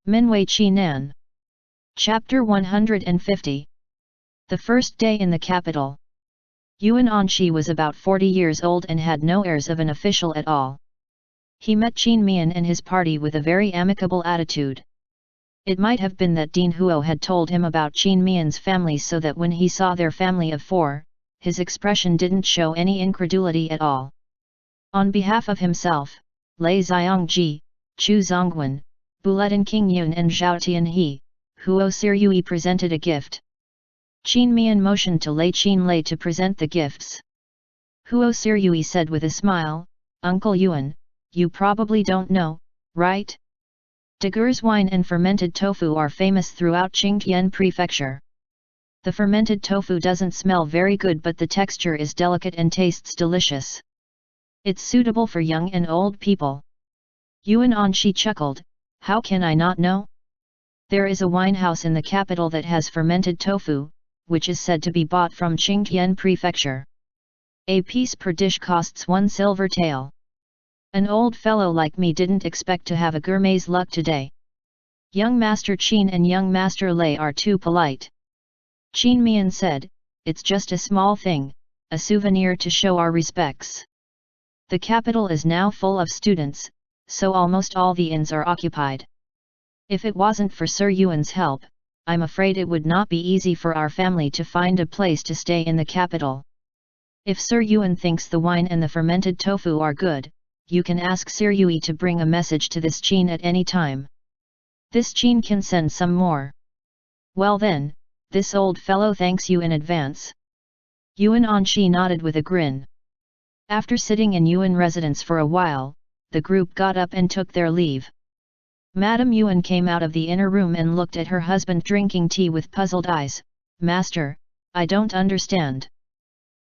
Minwei Qi Nan. Chapter 150. The first day in the capital. Yuan Anshi was about 40 years old and had no airs of an official at all. He met Qin Mian and his party with a very amicable attitude. It might have been that Dean Huo had told him about Qin Mian's family so that when he saw their family of 4, his expression didn't show any incredulity at all. On behalf of himself, Lei Xiangji, Chu Zongwen, Buletin King Yun and Zhao Tianhe, Huo Sirui presented a gift. Qin Mian motioned to Lei Qinlei to present the gifts. Huo Sirui said with a smile, "Uncle Yuan, you probably don't know, right? Daguerre's wine and fermented tofu are famous throughout Qingtian Prefecture. The fermented tofu doesn't smell very good but the texture is delicate and tastes delicious. It's suitable for young and old people." Yuan Anshi chuckled, "How can I not know? There is a wine house in the capital that has fermented tofu, which is said to be bought from Qingtian Prefecture. A piece per dish costs 1 silver tael. An old fellow like me didn't expect to have a gourmet's luck today. Young Master Qin and young Master Lei are too polite." Qin Mian said, "It's just a small thing, a souvenir to show our respects. The capital is now full of students, so almost all the inns are occupied. If it wasn't for Sir Yuan's help, I'm afraid it would not be easy for our family to find a place to stay in the capital. If Sir Yuan thinks the wine and the fermented tofu are good, you can ask Sir Yui to bring a message to this Qin at any time. This Qin can send some more. Well then, this old fellow thanks you in advance." Yuan Anshi nodded with a grin. After sitting in Yuan residence for a while, the group got up and took their leave. Madame Yuan came out of the inner room and looked at her husband drinking tea with puzzled eyes. "Master, I don't understand.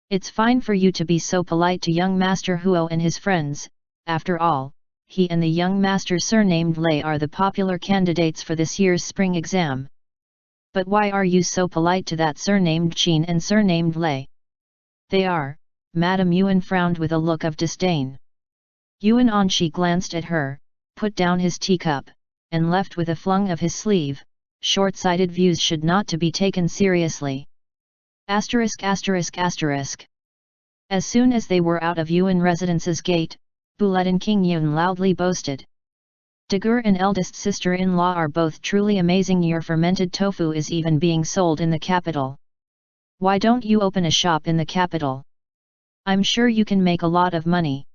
It's fine for you to be so polite to young Master Huo and his friends. After all, he and the young master surnamed Lei are the popular candidates for this year's spring exam. But why are you so polite to that surnamed Qin and surnamed Lei?" "They are," Madame Yuan frowned with a look of disdain. Yuan Anshi glanced at her, put down his teacup, and left with a flung of his sleeve. Short-sighted views should not to be taken seriously. As soon as they were out of Yuan residence's gate, Buletin King Yun loudly boasted, "Daguerre and eldest sister-in-law are both truly amazing. Your fermented tofu is even being sold in the capital. Why don't you open a shop in the capital? I'm sure you can make a lot of money."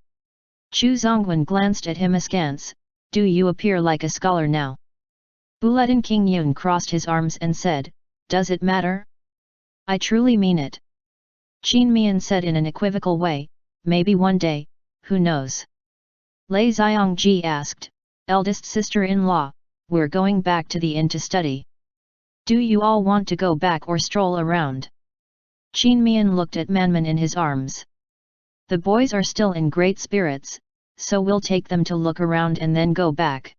Chu Zongwen glanced at him askance, "Do you appear like a scholar now?" Buletin King Yun crossed his arms and said, "Does it matter? I truly mean it." Qin Mian said in an equivocal way, "Maybe one day, who knows?" Lei Xiangji asked, "Eldest sister-in-law, we're going back to the inn to study. Do you all want to go back or stroll around?" Qin Mian looked at Manman in his arms. "The boys are still in great spirits, so we'll take them to look around and then go back.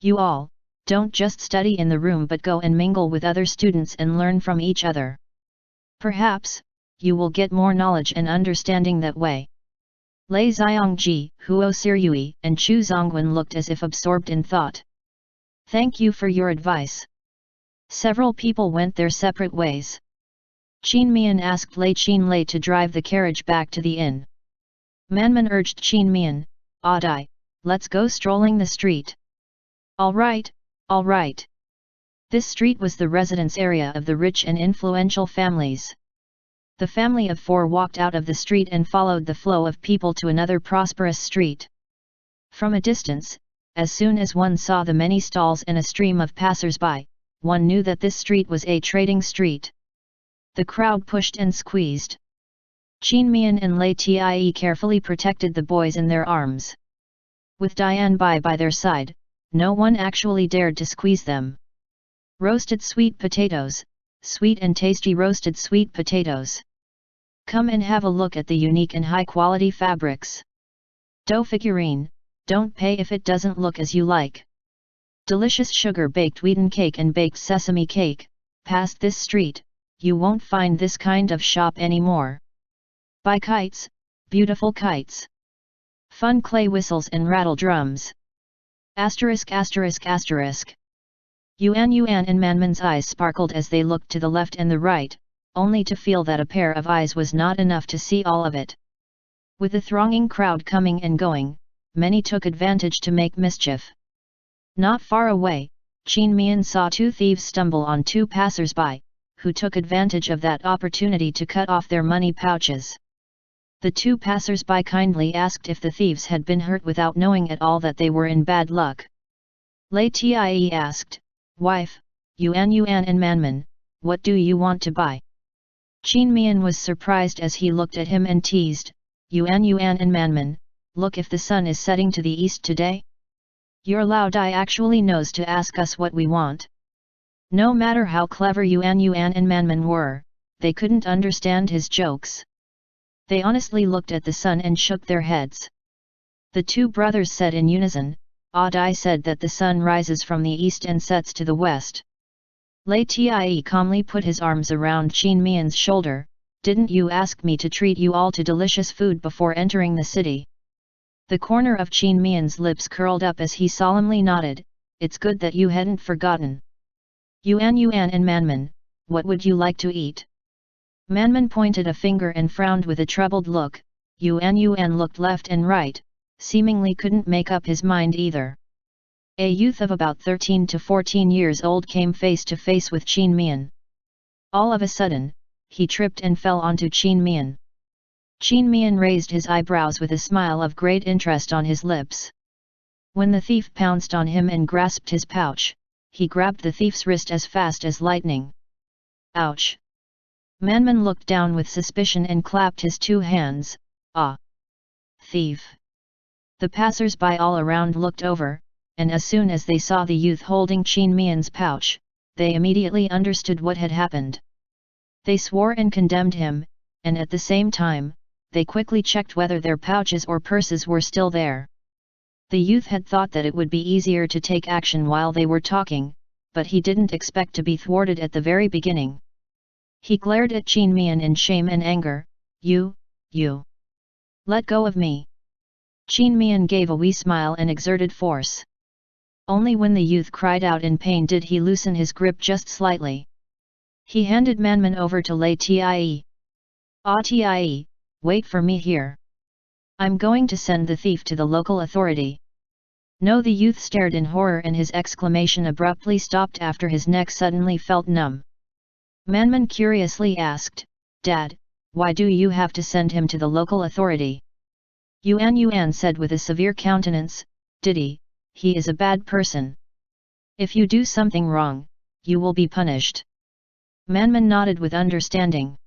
You all, don't just study in the room but go and mingle with other students and learn from each other. Perhaps, you will get more knowledge and understanding that way." Lei Xiangji, Huo Sirui and Chu Zongwen looked as if absorbed in thought. "Thank you for your advice." Several people went their separate ways. Qin Mian asked Lei Qinlei to drive the carriage back to the inn. Manman urged Qin Mian, "Adai, let's go strolling the street." All right." This street was the residence area of the rich and influential families. The family of 4 walked out of the street and followed the flow of people to another prosperous street. From a distance, as soon as one saw the many stalls and a stream of passers-by, one knew that this street was a trading street. The crowd pushed and squeezed. Qin Mian and Lei Tie carefully protected the boys in their arms. With Dian Bai by their side, no one actually dared to squeeze them. Roasted sweet potatoes, sweet and tasty roasted sweet potatoes. Come and have a look at the unique and high-quality fabrics. Dough figurine, don't pay if it doesn't look as you like. Delicious sugar-baked wheaten cake and baked sesame cake, past this street, you won't find this kind of shop anymore. Buy kites, beautiful kites. Fun clay whistles and rattle drums. ****. Yuan and Manman's eyes sparkled as they looked to the left and the right, only to feel that a pair of eyes was not enough to see all of it. With the thronging crowd coming and going, many took advantage to make mischief. Not far away, Mian saw two thieves stumble on two passers-by, who took advantage of that opportunity to cut off their money pouches. The two passers-by kindly asked if the thieves had been hurt without knowing at all that they were in bad luck. LIAN asked, "Wife, Yuan and Manman, what do you want to buy?" Mian was surprised as he looked at him and teased, Yuan and Manman, look if the sun is setting to the east today? Your Lao Dai actually knows to ask us what we want. No matter how clever Yuan and Manman were, they couldn't understand his jokes. They honestly looked at the sun and shook their heads. The two brothers said in unison, Dai said that the sun rises from the east and sets to the west. LIAN calmly put his arms around Mian's shoulder, didn't you ask me to treat you all to delicious food before entering the city? The corner of Mian's lips curled up as he solemnly nodded, it's good that you hadn't forgotten. Yuan and Manman, what would you like to eat? Manman pointed a finger and frowned with a troubled look. Yuan looked left and right, seemingly couldn't make up his mind either. A youth of about 13 to 14 years old came face to face with Mian. All of a sudden, he tripped and fell onto Mian. Mian raised his eyebrows with a smile of great interest on his lips. When the thief pounced on him and grasped his pouch, he grabbed the thief's wrist as fast as lightning. Ouch! Manman looked down with suspicion and clapped his two hands. Ah! Thief! The passers-by all around looked over, and as soon as they saw the youth holding Mian's pouch, they immediately understood what had happened. They swore and condemned him, and at the same time, they quickly checked whether their pouches or purses were still there. The youth had thought that it would be easier to take action while they were talking, but he didn't expect to be thwarted at the very beginning. He glared at Mian in shame and anger, You! Let go of me! Mian gave a wee smile and exerted force. Only when the youth cried out in pain did he loosen his grip just slightly. He handed Manman over to LIAN. Tie, wait for me here. I'm going to send the thief to the local authority. No, the youth stared in horror and his exclamation abruptly stopped after his neck suddenly felt numb. Manman curiously asked, Dad, why do you have to send him to the local authority? Yuan said with a severe countenance, Diddy, he is a bad person. If you do something wrong, you will be punished. Manman nodded with understanding.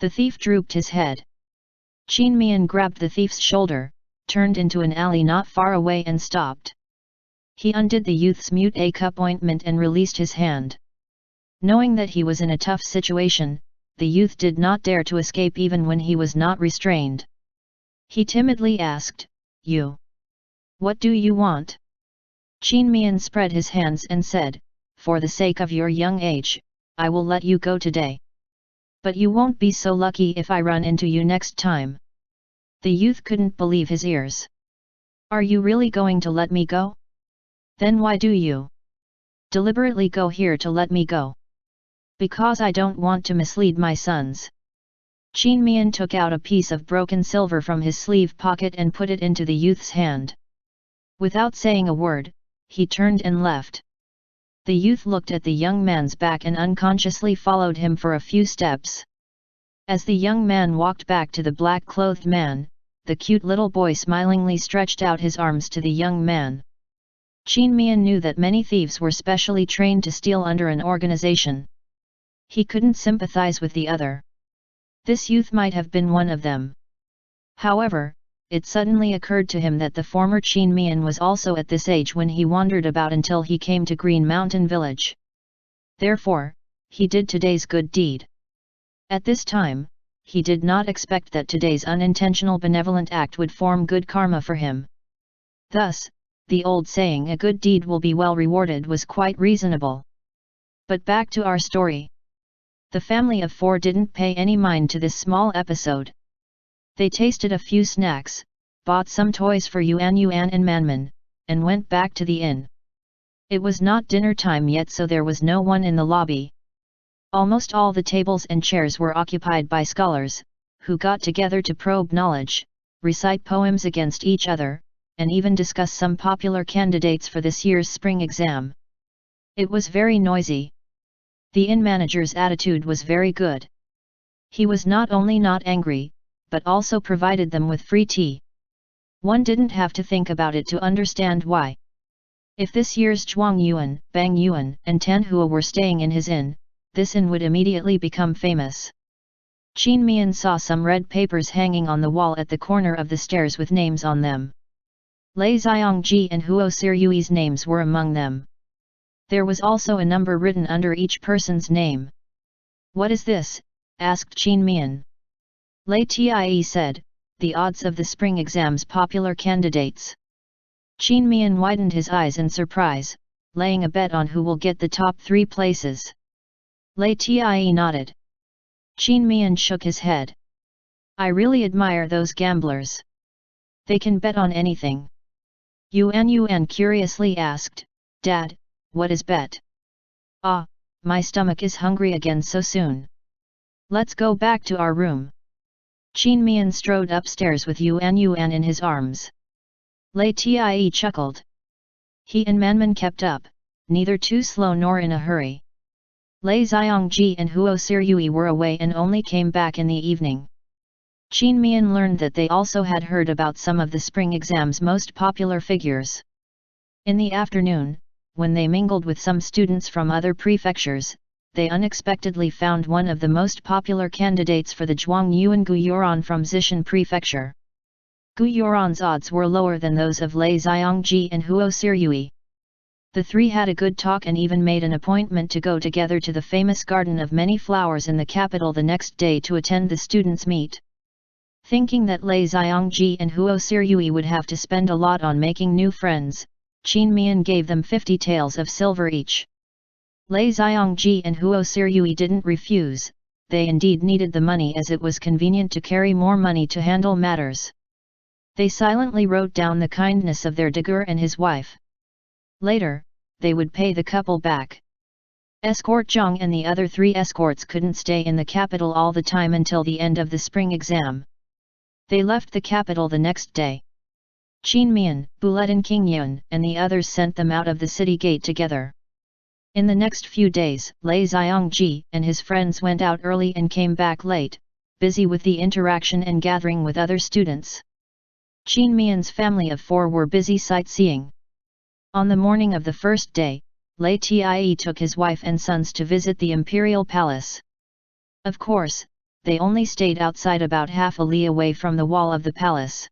The thief drooped his head. Mian grabbed the thief's shoulder, turned into an alley not far away and stopped. He undid the youth's mute cup ointment and released his hand. Knowing that he was in a tough situation, the youth did not dare to escape even when he was not restrained. He timidly asked, You? What do you want? Mian spread his hands and said, For the sake of your young age, I will let you go today. But you won't be so lucky if I run into you next time. The youth couldn't believe his ears. Are you really going to let me go? Then why do you deliberately go here to let me go? Because I don't want to mislead my sons. Mian took out a piece of broken silver from his sleeve pocket and put it into the youth's hand. Without saying a word, he turned and left. The youth looked at the young man's back and unconsciously followed him for a few steps. As the young man walked back to the black-clothed man, the cute little boy smilingly stretched out his arms to the young man. Mian knew that many thieves were specially trained to steal under an organization. He couldn't sympathize with the other. This youth might have been one of them. However, it suddenly occurred to him that the former Mian was also at this age when he wandered about until he came to Green Mountain Village. Therefore, he did today's good deed. At this time, he did not expect that today's unintentional benevolent act would form good karma for him. Thus, the old saying a good deed will be well rewarded was quite reasonable. But back to our story. The family of four didn't pay any mind to this small episode. They tasted a few snacks, bought some toys for Yuan and Manman, and went back to the inn. It was not dinner time yet, so there was no one in the lobby. Almost all the tables and chairs were occupied by scholars, who got together to probe knowledge, recite poems against each other, and even discuss some popular candidates for this year's spring exam. It was very noisy. The inn manager's attitude was very good. He was not only not angry, but also provided them with free tea. One didn't have to think about it to understand why. If this year's Zhuang Yuan, Bang Yuan, and Tan Hua were staying in his inn, this inn would immediately become famous. Qin Mian saw some red papers hanging on the wall at the corner of the stairs with names on them. Lei Xiongji and Huo Siryui's names were among them. There was also a number written under each person's name. "What is this?" asked Qin Mian. Lei Tie said, "The odds of the spring exam's popular candidates." Qin Mian widened his eyes in surprise, laying a bet on who will get the top 3 places. Lei Tie nodded. Qin Mian shook his head. "I really admire those gamblers. They can bet on anything." Yuan curiously asked, "Dad, what is bet?" "Ah, my stomach is hungry again so soon. Let's go back to our room." Qin Mian strode upstairs with Yuan in his arms. Lei Tie chuckled. He and Manman kept up, neither too slow nor in a hurry. Lei Xiongji and Huo Siryui were away and only came back in the evening. Qin Mian learned that they also had heard about some of the spring exam's most popular figures. In the afternoon, when they mingled with some students from other prefectures, they unexpectedly found one of the most popular candidates for the Zhuang Yuan Guyuran from Zishan Prefecture. Guyuran's odds were lower than those of Lei Xiongji and Huo Siryui. The 3 had a good talk and even made an appointment to go together to the famous Garden of Many Flowers in the capital the next day to attend the students' meet. Thinking that Lei Xiongji and Huo Siryui would have to spend a lot on making new friends, Qin Mian gave them 50 taels of silver each. Lei Xiongji and Huo Siryui didn't refuse, they indeed needed the money as it was convenient to carry more money to handle matters. They silently wrote down the kindness of their daguerre and his wife. Later, they would pay the couple back. Escort Zhang and the other 3 escorts couldn't stay in the capital all the time until the end of the spring exam. They left the capital the next day. Qin Mian, Bulet and King Yun and the others sent them out of the city gate together. In the next few days, Lei Xiongji and his friends went out early and came back late, busy with the interaction and gathering with other students. Qin Mian's family of 4 were busy sightseeing. On the morning of the first day, Lei Tie took his wife and sons to visit the imperial palace. Of course, they only stayed outside about half a li away from the wall of the palace.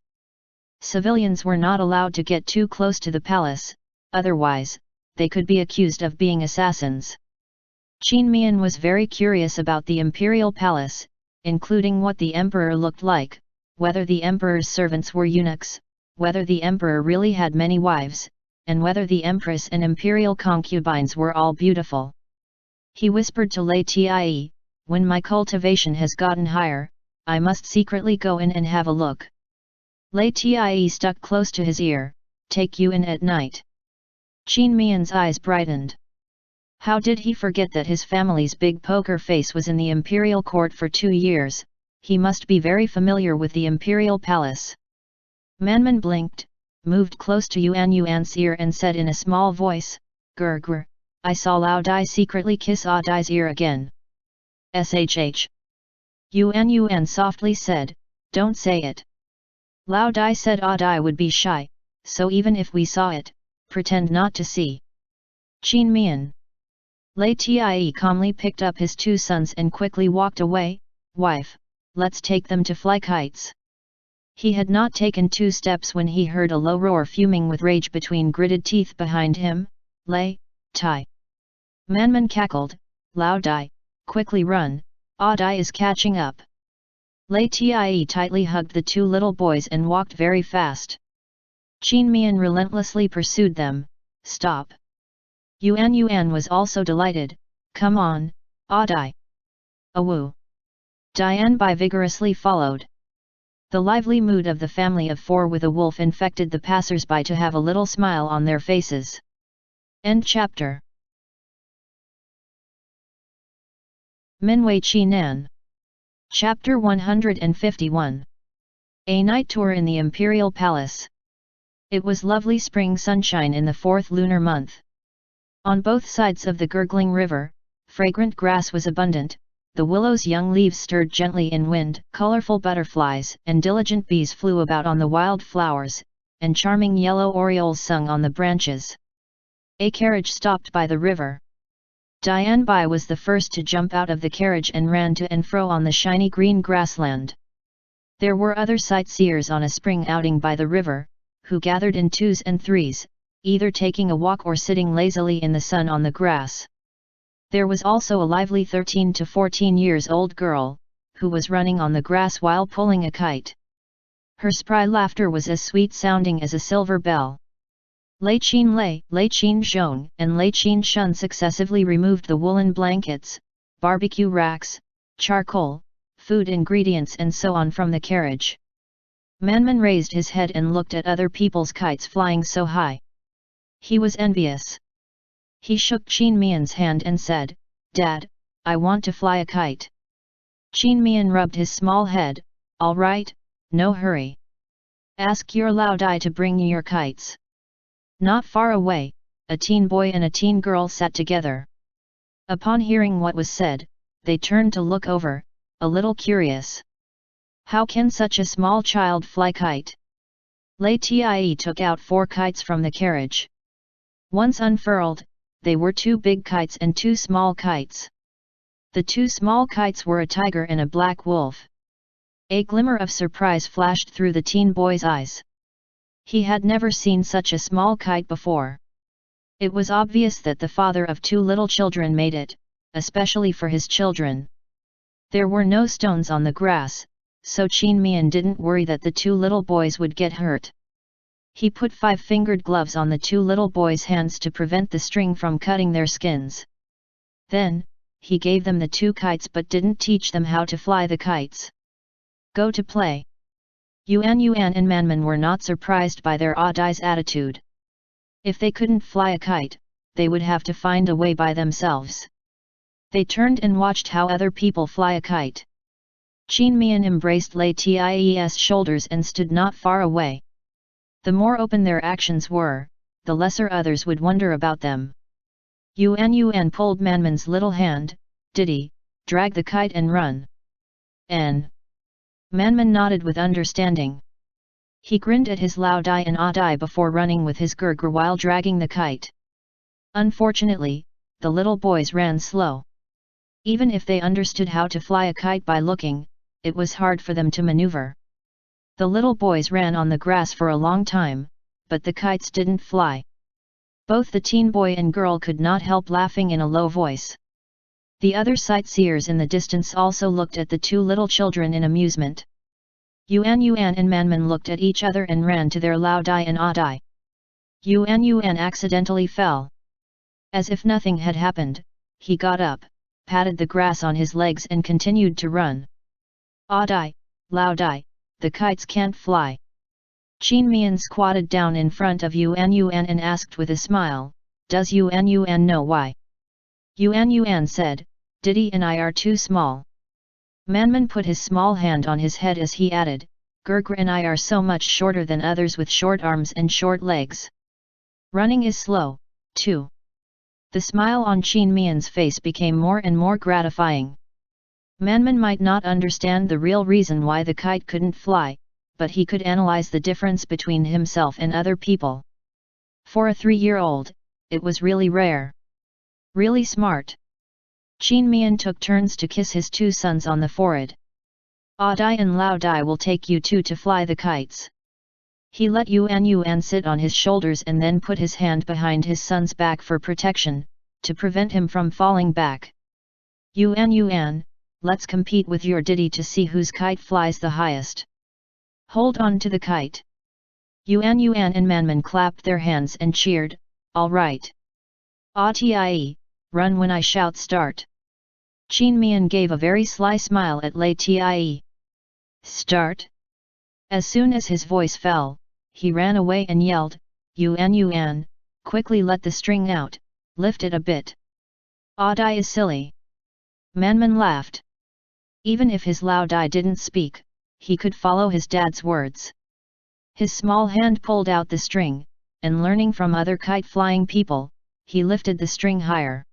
Civilians were not allowed to get too close to the palace, otherwise, they could be accused of being assassins. Qin Mian was very curious about the imperial palace, including what the emperor looked like, whether the emperor's servants were eunuchs, whether the emperor really had many wives, and whether the empress and imperial concubines were all beautiful. He whispered to Lei Tie, "When my cultivation has gotten higher, I must secretly go in and have a look." Lei Tie stuck close to his ear, "Take you in at night." Qin Mian's eyes brightened. How did he forget that his family's big poker face was in the imperial court for 2 years? He must be very familiar with the imperial palace. Manman blinked, moved close to Yuan's ear and said in a small voice, "Grr, I saw Lao Dai secretly kiss Ah Dai's ear again." "Shh. Yuan softly said, "Don't say it." Lao Dai said Ah Dai would be shy, so even if we saw it, pretend not to see. Qin Mian. Lei Tie calmly picked up his 2 sons and quickly walked away. "Wife, let's take them to fly kites." He had not taken 2 steps when he heard a low roar fuming with rage between gritted teeth behind him. "Lei Tai." Manman cackled, "Lao Dai, quickly run, Ah Dai is catching up." Lei Tie tightly hugged the 2 little boys and walked very fast. Qin Mian relentlessly pursued them. "Stop." Yuan was also delighted, "Come on, Ah Dai." "Awoo." Dian Bai vigorously followed. The lively mood of the family of 4 with a wolf infected the passers-by to have a little smile on their faces. End chapter. Minwei Qi Nan. Chapter 151. A night tour in the Imperial Palace. It was lovely spring sunshine in the 4th lunar month. On both sides of the gurgling river, fragrant grass was abundant, the willow's young leaves stirred gently in wind, colorful butterflies and diligent bees flew about on the wild flowers, and charming yellow orioles sung on the branches. A carriage stopped by the river. Diane Bai was the first to jump out of the carriage and ran to and fro on the shiny green grassland. There were other sightseers on a spring outing by the river, who gathered in 2s and 3s, either taking a walk or sitting lazily in the sun on the grass. There was also a lively 13 to 14 years old girl, who was running on the grass while pulling a kite. Her spry laughter was as sweet-sounding as a silver bell. Lei Qin Lei, Lei Qin Zhong and Lei Qin Shun successively removed the woolen blankets, barbecue racks, charcoal, food ingredients and so on from the carriage. Manman raised his head and looked at other people's kites flying so high. He was envious. He shook Qin Mian's hand and said, "Dad, I want to fly a kite." Qin Mian rubbed his small head, "All right, no hurry. Ask your Lao Dai to bring you your kites." Not far away, a teen boy and a teen girl sat together. Upon hearing what was said, they turned to look over, a little curious. How can such a small child fly kite? Lei Tie took out 4 kites from the carriage. Once unfurled, they were 2 big kites and 2 small kites. The 2 small kites were a tiger and a black wolf. A glimmer of surprise flashed through the teen boy's eyes. He had never seen such a small kite before. It was obvious that the father of 2 little children made it, especially for his children. There were no stones on the grass, so Qin Mian didn't worry that the 2 little boys would get hurt. He put 5-fingered gloves on the 2 little boys' hands to prevent the string from cutting their skins. Then, he gave them the 2 kites but didn't teach them how to fly the kites. Go to play. Yuan and Manman were not surprised by their Dai's attitude. If they couldn't fly a kite, they would have to find a way by themselves. They turned and watched how other people fly a kite. Qin Mian embraced Lei Tie's shoulders and stood not far away. The more open their actions were, the lesser others would wonder about them. Yuan pulled Manman's little hand, "Diddy, drag the kite and run." N. Manman nodded with understanding. He grinned at his Lao Dai and Dai before running with his Gurgur while dragging the kite. Unfortunately, the little boys ran slow. Even if they understood how to fly a kite by looking, it was hard for them to maneuver. The little boys ran on the grass for a long time, but the kites didn't fly. Both the teen boy and girl could not help laughing in a low voice. The other sightseers in the distance also looked at the 2 little children in amusement. Yuan and Manman looked at each other and ran to their Lao Dai and Dai. Yuan accidentally fell. As if nothing had happened, he got up, patted the grass on his legs and continued to run. Dai, Lao Dai, the kites can't fly. Qin Mian squatted down in front of Yuan and asked with a smile, "Does Yuan know why?" Yuan said, "Diddy and I are too small." Manman put his small hand on his head as he added, "Gurgur and I are so much shorter than others with short arms and short legs. Running is slow, too." The smile on Qin Mian's face became more and more gratifying. Manman might not understand the real reason why the kite couldn't fly, but he could analyze the difference between himself and other people. For a 3-year-old, it was really rare. Really smart. Qin Mian took turns to kiss his 2 sons on the forehead. Dai and Lao Dai will take you 2 to fly the kites. He let Yuan sit on his shoulders and then put his hand behind his son's back for protection, to prevent him from falling back. Yuan, let's compete with your Diddy to see whose kite flies the highest. Hold on to the kite. Yuan and Manman clapped their hands and cheered, "All right. Tie, run when I shout start." Qin Mian gave a very sly smile at Lei Tie. "Start?" As soon as his voice fell, he ran away and yelled, Yuan, quickly let the string out, lift it a bit. Ah Dai is silly. Manman laughed. Even if his Lao Dai didn't speak, he could follow his dad's words. His small hand pulled out the string, and learning from other kite-flying people, he lifted the string higher.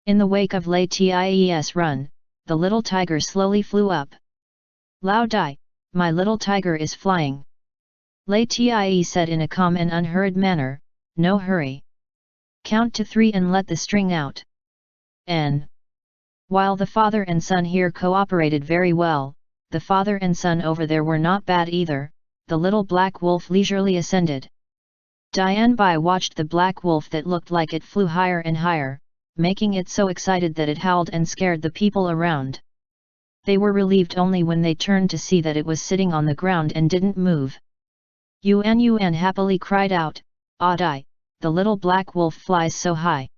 In the wake of LIAN's run, the little tiger slowly flew up. Lao Dai, my little tiger is flying. LIAN said in a calm and unhurried manner, no hurry. Count to 3 and let the string out. N. While the father and son here cooperated very well, the father and son over there were not bad either. The little black wolf leisurely ascended. Diane Bai watched the black wolf that looked like it flew higher and higher, making it so excited that it howled and scared the people around. They were relieved only when they turned to see that it was sitting on the ground and didn't move. Yuan happily cried out, Ah Dai, the little black wolf flies so high.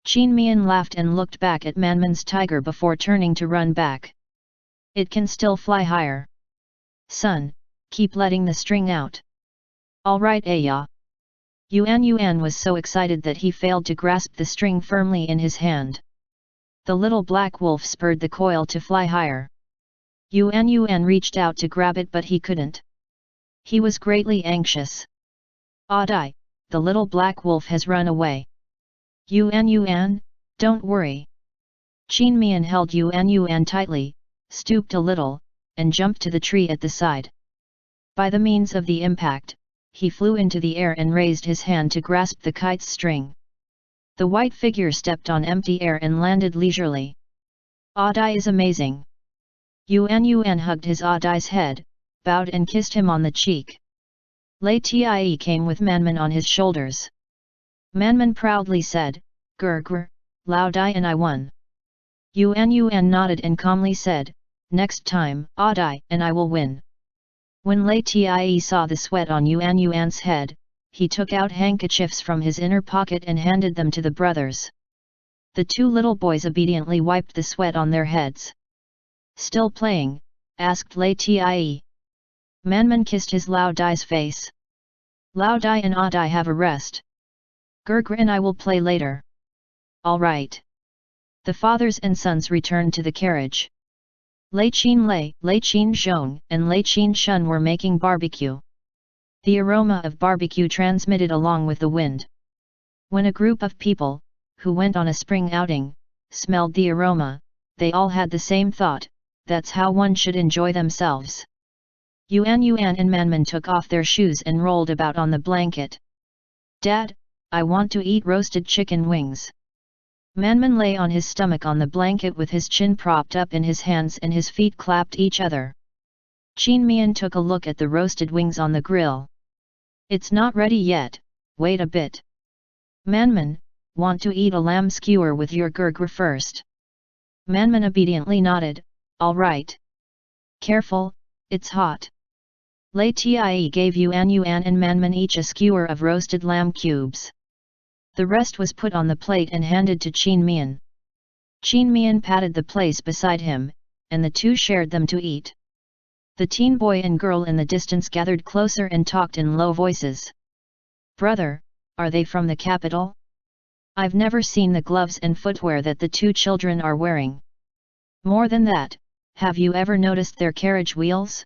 Qin Mian laughed and looked back at Manman's tiger before turning to run back. It can still fly higher. Son, keep letting the string out. All right Aya. Yuan was so excited that he failed to grasp the string firmly in his hand. The little black wolf spurred the coil to fly higher. Yuan reached out to grab it but he couldn't. He was greatly anxious. Ah Dai, the little black wolf has run away. Yuan, don't worry. Qin Mian held Yuan tightly, stooped a little, and jumped to the tree at the side. By the means of the impact, he flew into the air and raised his hand to grasp the kite's string. The white figure stepped on empty air and landed leisurely. Ah Dai is amazing. Yuan hugged his Ah Dai's head, bowed and kissed him on the cheek. LIAN came with Manman on his shoulders. Manman proudly said, Grr, Lao Dai and I won. Yuan nodded and calmly said, next time, Ah Dai and I will win. When LIAN saw the sweat on Yuan's head, he took out handkerchiefs from his inner pocket and handed them to the brothers. The two little boys obediently wiped the sweat on their heads. Still playing? Asked LIAN. Manman kissed his Lao Dai's face. Lao Dai and Ah Dai have a rest. Grr and I will play later. All right. The fathers and sons returned to the carriage. Lei Qin Zhong, and Lei Qin Shun were making barbecue. The aroma of barbecue transmitted along with the wind. When a group of people, who went on a spring outing, smelled the aroma, they all had the same thought, that's how one should enjoy themselves. Yuan and Manman took off their shoes and rolled about on the blanket. Dad, I want to eat roasted chicken wings. Manman lay on his stomach on the blanket with his chin propped up in his hands and his feet clapped each other. Qin Mian took a look at the roasted wings on the grill. It's not ready yet, wait a bit. Manman, want to eat a lamb skewer with your grr first? Manman obediently nodded, all right. Careful, it's hot. LIAN gave Yuan and Manman each a skewer of roasted lamb cubes. The rest was put on the plate and handed to Qin Mian. Qin Mian patted the place beside him, and the two shared them to eat. The teen boy and girl in the distance gathered closer and talked in low voices. Brother, are they from the capital? I've never seen the gloves and footwear that the two children are wearing. More than that, have you ever noticed their carriage wheels?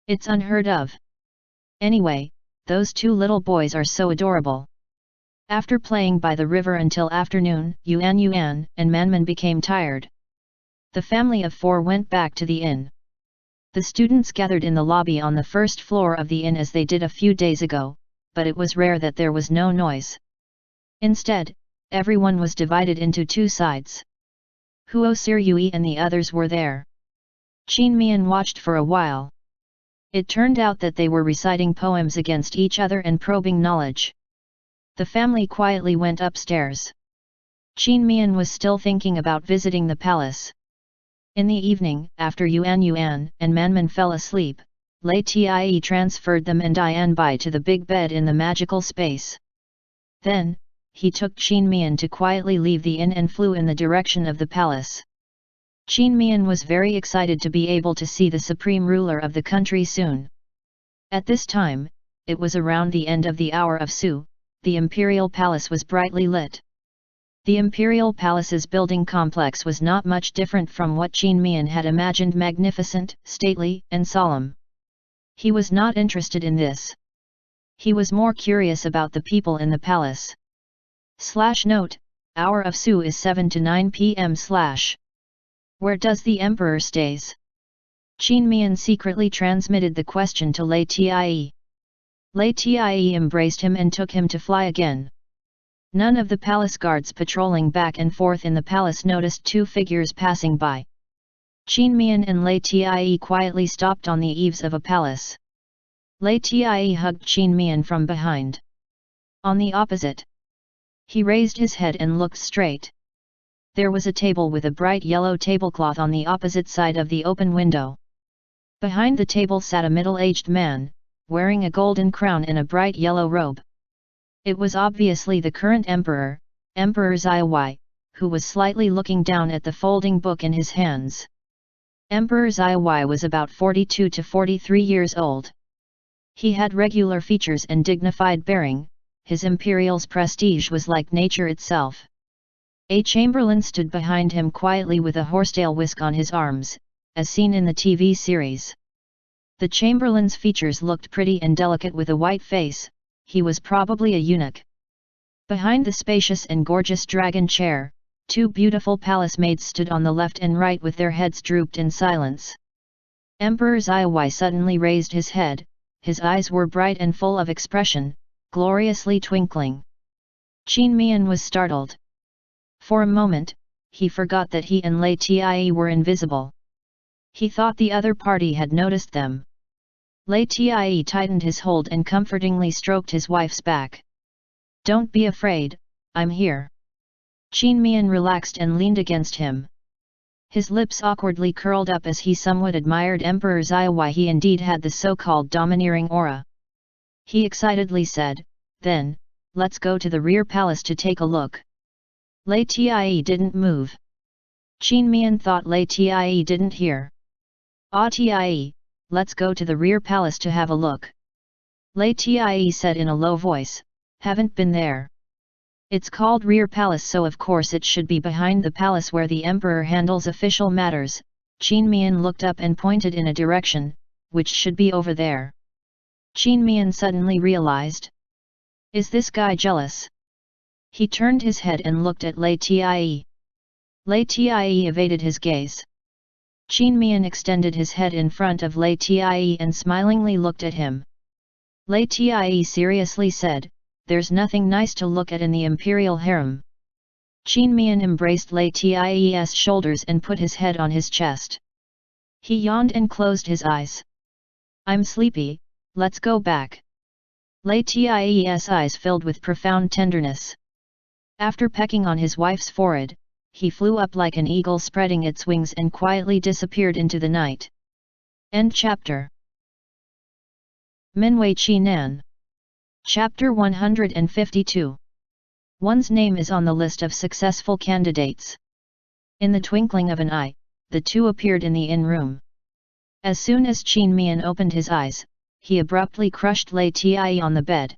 It's unheard of. Anyway, those two little boys are so adorable. After playing by the river until afternoon, Yuan and Manman became tired. The family of 4 went back to the inn. The students gathered in the lobby on the first floor of the inn as they did a few days ago, but it was rare that there was no noise. Instead, everyone was divided into 2 sides. Huo Sirui and the others were there. Qin Mian watched for a while. It turned out that they were reciting poems against each other and probing knowledge. The family quietly went upstairs. Qin Mian was still thinking about visiting the palace. In the evening, after Yuan and Manman fell asleep, LIAN transferred them and Diane Bai to the big bed in the magical space. Then, he took Qin Mian to quietly leave the inn and flew in the direction of the palace. Qin Mian was very excited to be able to see the supreme ruler of the country soon. At this time, it was around the end of the hour of Su, the imperial palace was brightly lit. The imperial palace's building complex was not much different from what Qin Mian had imagined: magnificent, stately, and solemn. He was not interested in this. He was more curious about the people in the palace. Note: hour of Su is 7 to 9 p.m. Where does the emperor stays? Qin Mian secretly transmitted the question to Lei Tie. Lei Tie embraced him and took him to fly again. None of the palace guards patrolling back and forth in the palace noticed two figures passing by. Qin Mian and Lei Tie quietly stopped on the eaves of a palace. Lei Tie hugged Qin Mian from behind. On the opposite. He raised his head and looked straight. There was a table with a bright yellow tablecloth on the opposite side of the open window. Behind the table sat a middle-aged man, wearing a golden crown and a bright yellow robe. It was obviously the current emperor, Emperor Xiaowai, who was slightly looking down at the folding book in his hands. Emperor Xiaowai was about 42 to 43 years old. He had regular features and dignified bearing. His imperial's prestige was like nature itself. A chamberlain stood behind him quietly with a horsetail whisk on his arms, as seen in the TV series. The chamberlain's features looked pretty and delicate with a white face. He was probably a eunuch. Behind the spacious and gorgeous dragon chair, two beautiful palace maids stood on the left and right with their heads drooped in silence. Emperor Xiaowai suddenly raised his head. His eyes were bright and full of expression, gloriously twinkling. Qin Mian was startled. For a moment, he forgot that he and Lei Tie were invisible. He thought the other party had noticed them. Lei Tie tightened his hold and comfortingly stroked his wife's back. "Don't be afraid, I'm here." Qin Mian relaxed and leaned against him. His lips awkwardly curled up as he somewhat admired Emperor Xiaowai. He indeed had the so-called domineering aura. He excitedly said, "Then, let's go to the rear palace to take a look." Lei Tie didn't move. Qin Mian thought Lei Tie didn't hear. "Ah Tie, let's go to the rear palace to have a look." Lei Tie said in a low voice, "Haven't been there. It's called rear palace, so of course it should be behind the palace where the emperor handles official matters." Qin Mian looked up and pointed in a direction, which should be over there. Qin Mian suddenly realized. Is this guy jealous? He turned his head and looked at Lei Tie. Lei Tie evaded his gaze. Qin Mian extended his head in front of Lei Tie and smilingly looked at him. Lei Tie seriously said, "There's nothing nice to look at in the imperial harem." Qin Mian embraced Lei Tie's shoulders and put his head on his chest. He yawned and closed his eyes. "I'm sleepy, let's go back." Lei Tie's eyes filled with profound tenderness. After pecking on his wife's forehead, he flew up like an eagle, spreading its wings, and quietly disappeared into the night. End chapter. Minwei Qi Nan. Chapter 152. One's name is on the list of successful candidates. In the twinkling of an eye, the two appeared in the inn room. As soon as Qin Mian opened his eyes, he abruptly crushed Lei Tie on the bed.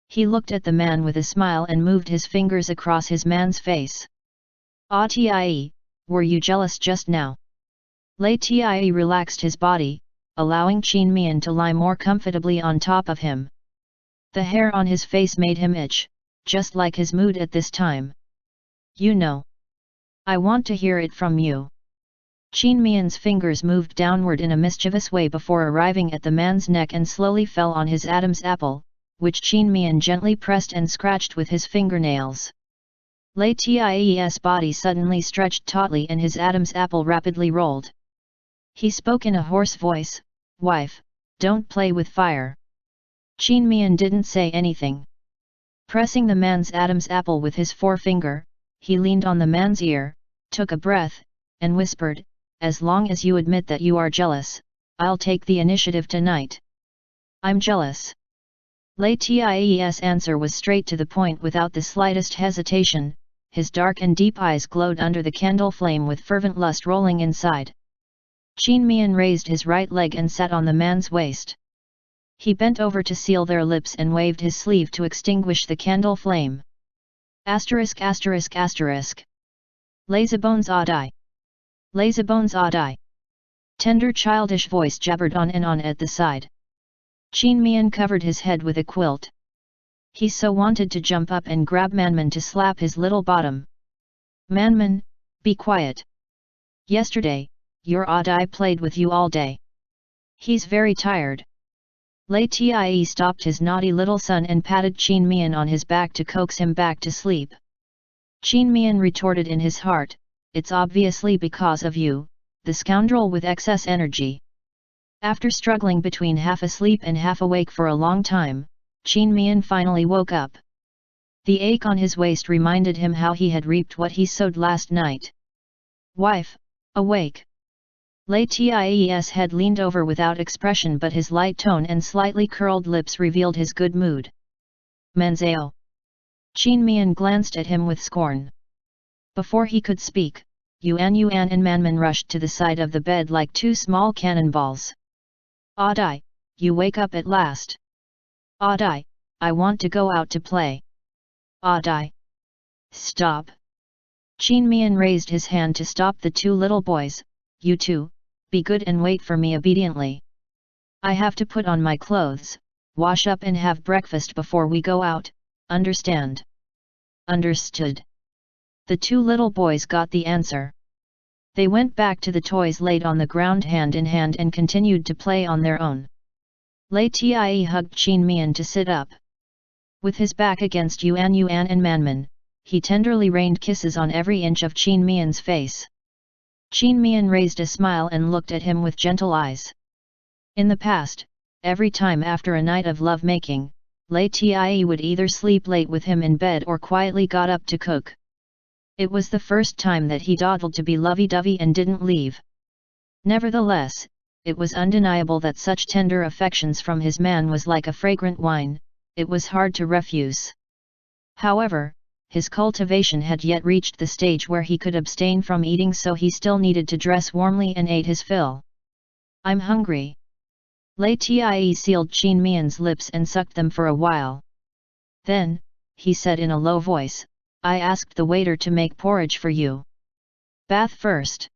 He looked at the man with a smile and moved his fingers across his man's face. "Ah Tie, were you jealous just now?" Lei Tie relaxed his body, allowing Qin Mian to lie more comfortably on top of him. The hair on his face made him itch, just like his mood at this time. "You know. I want to hear it from you." Qin Mian's fingers moved downward in a mischievous way before arriving at the man's neck and slowly fell on his Adam's apple, which Qin Mian gently pressed and scratched with his fingernails. Lei Tie's body suddenly stretched tautly and his Adam's apple rapidly rolled. He spoke in a hoarse voice, "Wife, don't play with fire." Qin Mian didn't say anything. Pressing the man's Adam's apple with his forefinger, he leaned on the man's ear, took a breath, and whispered, "As long as you admit that you are jealous, I'll take the initiative tonight." "I'm jealous." Lei Tie's answer was straight to the point without the slightest hesitation. His dark and deep eyes glowed under the candle flame with fervent lust rolling inside. Qin Mian raised his right leg and sat on the man's waist. He bent over to seal their lips and waved his sleeve to extinguish the candle flame. Asterisk asterisk asterisk. Lazybones Adai. Lazybones Adai. Tender childish voice jabbered on and on at the side. Qin Mian covered his head with a quilt. He so wanted to jump up and grab Manman to slap his little bottom. Manman, be quiet. Yesterday, your Adai played with you all day. He's very tired. Lai Tie stopped his naughty little son and patted Qin Mian on his back to coax him back to sleep. Qin Mian retorted in his heart, it's obviously because of you, the scoundrel with excess energy. After struggling between half asleep and half awake for a long time, Qin Mian finally woke up. The ache on his waist reminded him how he had reaped what he sowed last night. Wife, awake. Lai Tie's head leaned over without expression, but his light tone and slightly curled lips revealed his good mood. Manzao. Qin Mian glanced at him with scorn. Before he could speak, Yuan and Manman rushed to the side of the bed like two small cannonballs. Adai, you wake up at last. Adai, I want to go out to play. Adai. Stop. Qin Mian raised his hand to stop the two little boys. You two, be good and wait for me obediently. I have to put on my clothes, wash up and have breakfast before we go out, understand? Understood. The two little boys got the answer. They went back to the toys laid on the ground hand in hand and continued to play on their own. Lai Tie hugged Qin Mian to sit up. With his back against Yuan and Manman, he tenderly rained kisses on every inch of Qin Mian's face. Qin Mian raised a smile and looked at him with gentle eyes. In the past, every time after a night of love-making, Lai Tie would either sleep late with him in bed or quietly got up to cook. It was the first time that he dawdled to be lovey-dovey and didn't leave. Nevertheless, it was undeniable that such tender affections from his man was like a fragrant wine, it was hard to refuse. However, his cultivation had yet reached the stage where he could abstain from eating, so he still needed to dress warmly and ate his fill. I'm hungry. Lai Tie sealed Qin Mian's lips and sucked them for a while. Then, he said in a low voice, I asked the waiter to make porridge for you. Bath first.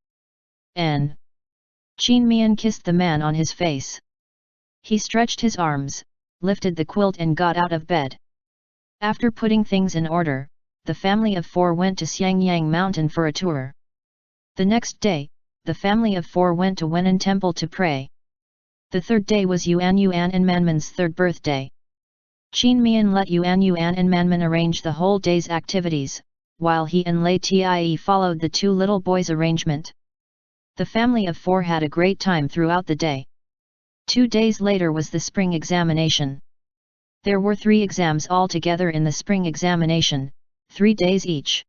N. Qin Mian kissed the man on his face. He stretched his arms, lifted the quilt and got out of bed. After putting things in order, the family of four went to Xiangyang Mountain for a tour. The next day, the family of four went to Wenan Temple to pray. The third day was Yuan and Manman's third birthday. Qin Mian let Yuan and Manman arrange the whole day's activities, while he and Lai Tie followed the two little boys' arrangement. The family of four had a great time throughout the day. 2 days later was the spring examination. There were 3 exams altogether in the spring examination, 3 days each.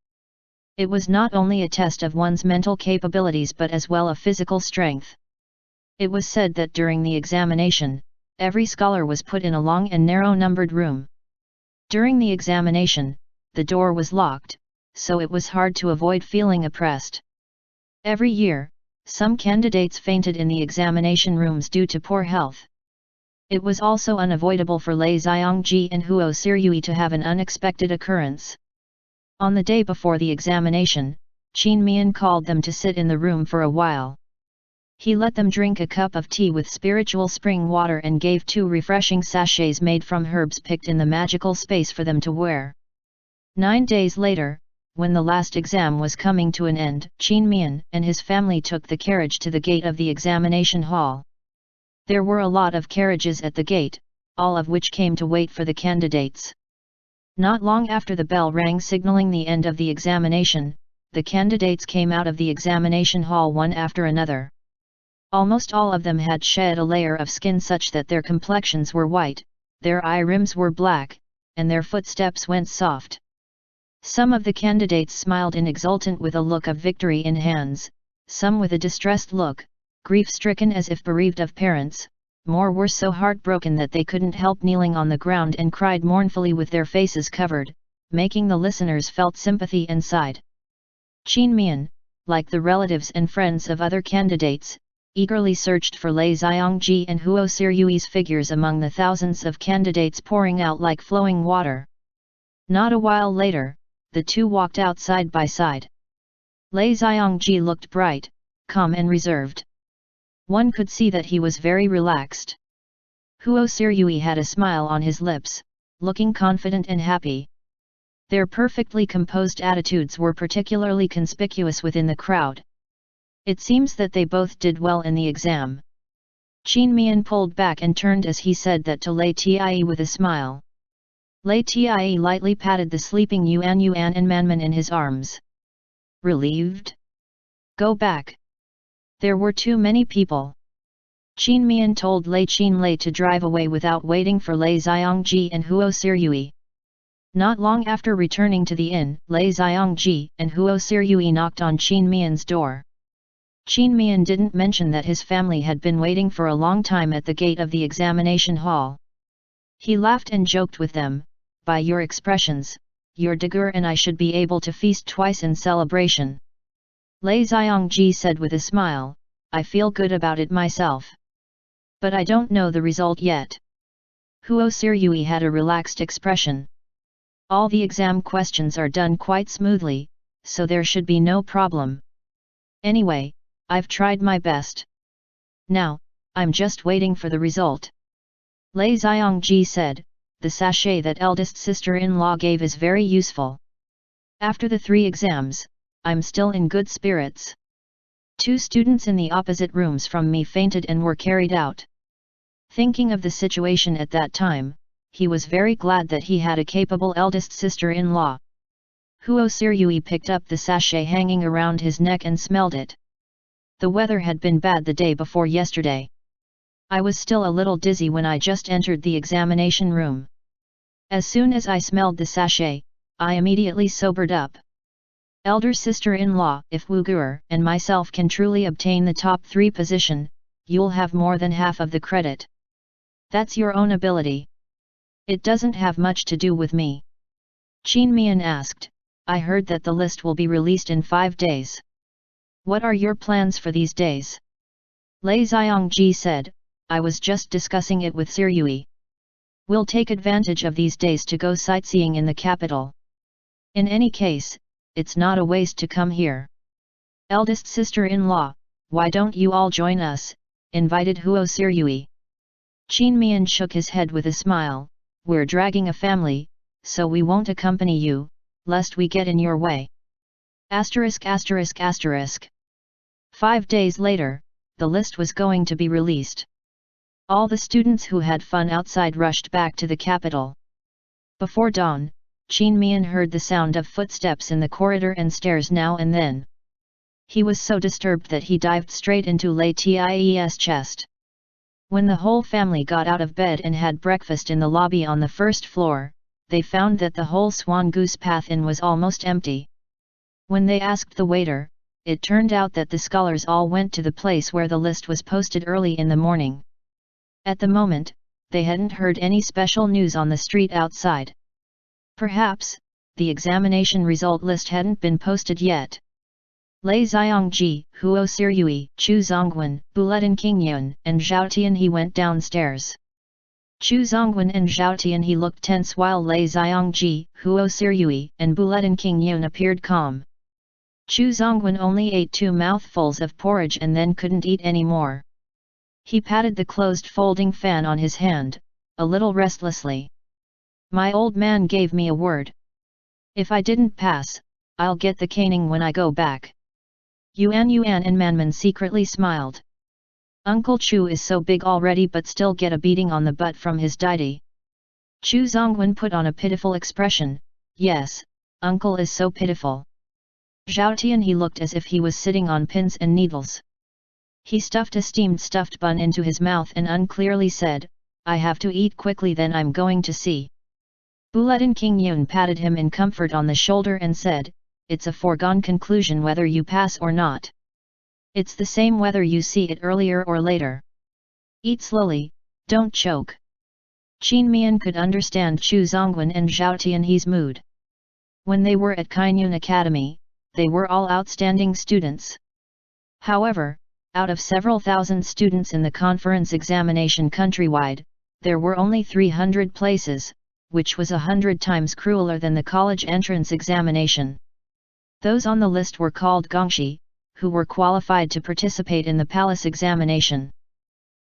It was not only a test of one's mental capabilities but as well a physical strength. It was said that during the examination, every scholar was put in a long and narrow numbered room. During the examination, the door was locked, so it was hard to avoid feeling oppressed. Every year, some candidates fainted in the examination rooms due to poor health. It was also unavoidable for Lai Xiongji and Huo Sirui to have an unexpected occurrence. On the day before the examination, Qin Mian called them to sit in the room for a while. He let them drink a cup of tea with spiritual spring water and gave 2 refreshing sachets made from herbs picked in the magical space for them to wear. 9 days later, when the last exam was coming to an end, Qin Mian and his family took the carriage to the gate of the examination hall. There were a lot of carriages at the gate, all of which came to wait for the candidates. Not long after the bell rang signaling the end of the examination, the candidates came out of the examination hall one after another. Almost all of them had shed a layer of skin such that their complexions were white, their eye rims were black, and their footsteps went soft. Some of the candidates smiled in exultant with a look of victory in hands, some with a distressed look, grief-stricken as if bereaved of parents, more were so heartbroken that they couldn't help kneeling on the ground and cried mournfully with their faces covered, making the listeners felt sympathy and sighed. Qin Mian, like the relatives and friends of other candidates, eagerly searched for Lei Xiongji and Huo Siryui's figures among the thousands of candidates pouring out like flowing water. Not a while later, the two walked out side by side. Lei Xiongji looked bright, calm and reserved. One could see that he was very relaxed. Huo Siryui had a smile on his lips, looking confident and happy. Their perfectly composed attitudes were particularly conspicuous within the crowd. It seems that they both did well in the exam. Qin Mian pulled back and turned as he said that to Lei Tie with a smile. Lei Tie lightly patted the sleeping Yuan and Manman in his arms. Relieved? Go back. There were too many people. Qin Mian told Lei Qinlei to drive away without waiting for Lei Xiongji and Huo Siryui. Not long after returning to the inn, Lei Xiongji and Huo Siryui knocked on Qin Mian's door. Qin Mian didn't mention that his family had been waiting for a long time at the gate of the examination hall. He laughed and joked with them, by your expressions, your Dagur and I should be able to feast twice in celebration. Lei Xiongji said with a smile, I feel good about it myself. But I don't know the result yet. Huo Siryui had a relaxed expression. All the exam questions are done quite smoothly, so there should be no problem. Anyway, I've tried my best. Now, I'm just waiting for the result. Lei Xiongji said, the sachet that eldest sister-in-law gave is very useful. After the 3 exams, I'm still in good spirits. 2 students in the opposite rooms from me fainted and were carried out. Thinking of the situation at that time, he was very glad that he had a capable eldest sister-in-law. Huo Siryui picked up the sachet hanging around his neck and smelled it. The weather had been bad the day before yesterday. I was still a little dizzy when I just entered the examination room. As soon as I smelled the sachet, I immediately sobered up. Elder sister-in-law, if Wu Guer and myself can truly obtain the top 3 position, you'll have more than half of the credit. That's your own ability. It doesn't have much to do with me. Qin Mian asked, I heard that the list will be released in 5 days. What are your plans for these days? Lei Xiongji said, I was just discussing it with Siryui. We'll take advantage of these days to go sightseeing in the capital. In any case, it's not a waste to come here. Eldest sister-in-law, why don't you all join us, invited Huo Siryui. Qin Mian shook his head with a smile, we're dragging a family, so we won't accompany you, lest we get in your way. Asterisk asterisk asterisk. 5 days later, the list was going to be released. All the students who had fun outside rushed back to the capital. Before dawn, Qin Mian heard the sound of footsteps in the corridor and stairs now and then. He was so disturbed that he dived straight into Lei Tie's chest. When the whole family got out of bed and had breakfast in the lobby on the 1st floor, they found that the whole Swan Goose Path Inn was almost empty. When they asked the waiter, it turned out that the scholars all went to the place where the list was posted early in the morning. At the moment, they hadn't heard any special news on the street outside. Perhaps, the examination result list hadn't been posted yet. Lei Xiongji, Huo Siryui, Chu Zongwen, Buletin Qingyun, and Zhao Tianhe went downstairs. Chu Zongwen and Zhao Tianhe looked tense while Lei Xiongji, Huo Siryui, and Buletin Qingyun appeared calm. Chu Zongwen only ate 2 mouthfuls of porridge and then couldn't eat any more. He patted the closed folding fan on his hand, a little restlessly. My old man gave me a word. If I didn't pass, I'll get the caning when I go back. Yuan and Manman secretly smiled. Uncle Chu is so big already but still get a beating on the butt from his deity. Chu Zongwen put on a pitiful expression, yes, uncle is so pitiful. Zhao Tianhe looked as if he was sitting on pins and needles. He stuffed a steamed stuffed bun into his mouth and unclearly said, I have to eat quickly then I'm going to see. Buletin Qingyun patted him in comfort on the shoulder and said, it's a foregone conclusion whether you pass or not. It's the same whether you see it earlier or later. Eat slowly, don't choke. Qin Mian could understand Chu Zongwen and Zhao Tianhe's mood. When they were at Qingyun Academy, they were all outstanding students. However, Out of several thousand students in the conference examination countrywide, there were only 300 places, which was 100 times crueler than the college entrance examination. Those on the list were called gongshi, who were qualified to participate in the palace examination.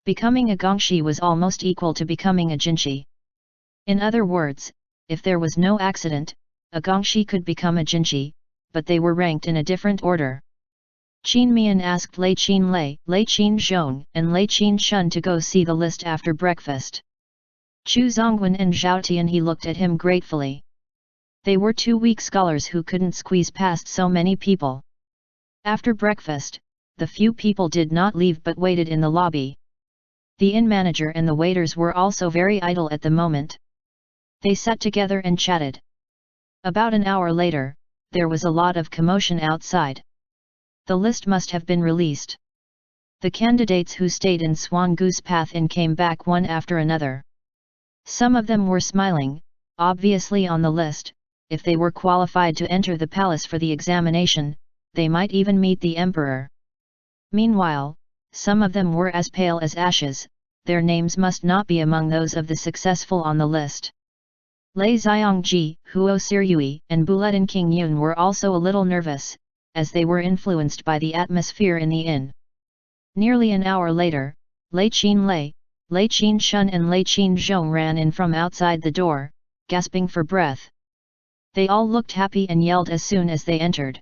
Becoming a gongshi was almost equal to becoming a jinshi. In other words, if there was no accident, a gongshi could become a jinshi, but they were ranked in a different order. Qin Mian asked Lei Qin Lei, Lei Qin Zhong and Lei Qin Shun to go see the list after breakfast. Chu Zongwen and Zhao Tian he looked at him gratefully. They were 2 weak scholars who couldn't squeeze past so many people. After breakfast, the few people did not leave but waited in the lobby. The inn manager and the waiters were also very idle at the moment. They sat together and chatted. About an hour later, there was a lot of commotion outside. The list must have been released. The candidates who stayed in Swan Goose Path Inn came back one after another. Some of them were smiling, obviously on the list. If they were qualified to enter the palace for the examination, they might even meet the emperor. Meanwhile, some of them were as pale as ashes, their names must not be among those of the successful on the list. Lei Xiongji, Huo Siryui and Buletin King Yun were also a little nervous, as they were influenced by the atmosphere in the inn. Nearly an hour later, Lei Qin Lei, Lei Qin Shun and Lei Qin Zhong ran in from outside the door, gasping for breath. They all looked happy and yelled as soon as they entered.